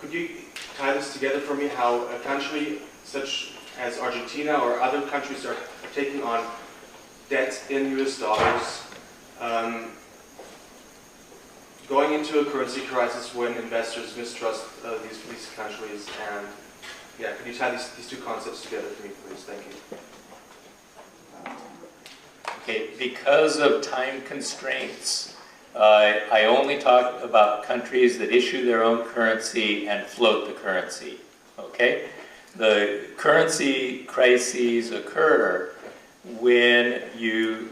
could you tie this together for me, how a country such as Argentina or other countries are taking on debt in US dollars, going into a currency crisis when investors mistrust these countries, and yeah, could you tie these two concepts together for me, please? Thank you. Okay, because of time constraints, I only talk about countries that issue their own currency and float the currency. Okay, the currency crises occur when you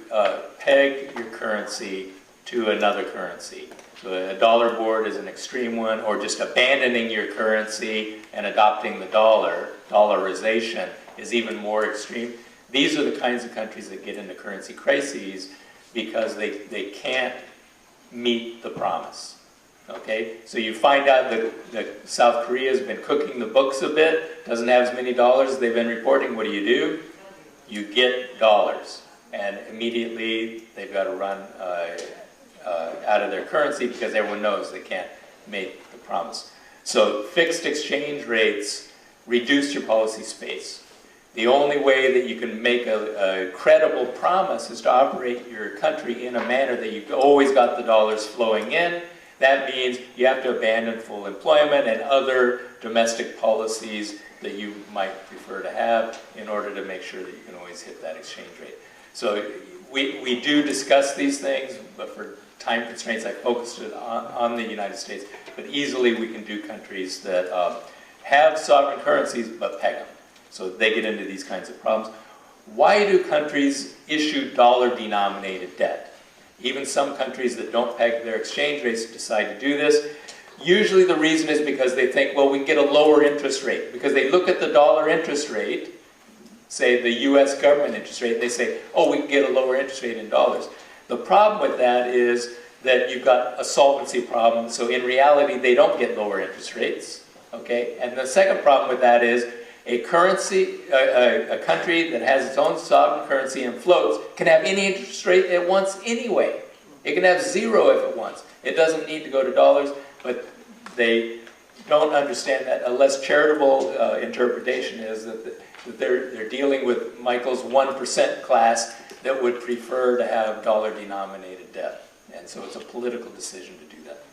peg your currency to another currency. So a dollar board is an extreme one, or just abandoning your currency and adopting the dollarization is even more extreme. These are the kinds of countries that get into currency crises because they can't meet the promise. Okay, so you find out that South Korea has been cooking the books a bit, doesn't have as many dollars as they've been reporting. What do? You get dollars, and immediately they've got to run out of their currency because everyone knows they can't make the promise. So fixed exchange rates reduce your policy space. The only way that you can make a credible promise is to operate your country in a manner that you've always got the dollars flowing in. That means you have to abandon full employment and other domestic policies that you might prefer to have in order to make sure that you can always hit that exchange rate. So we do discuss these things, but for time constraints I focused it on the United States. But easily we can do countries that have sovereign currencies but peg them. So they get into these kinds of problems. Why do countries issue dollar-denominated debt? Even some countries that don't peg their exchange rates decide to do this. Usually the reason is because they think, well, we can get a lower interest rate. Because they look at the dollar interest rate, say the US government interest rate, they say, oh, we can get a lower interest rate in dollars. The problem with that is that you've got a solvency problem. So in reality, they don't get lower interest rates. Okay? And the second problem with that is a country that has its own sovereign currency and floats can have any interest rate it wants anyway. It can have zero if it wants. It doesn't need to go to dollars, but they don't understand that. A less charitable interpretation is that they're dealing with Michael's 1% class that would prefer to have dollar-denominated debt. And so it's a political decision to do that.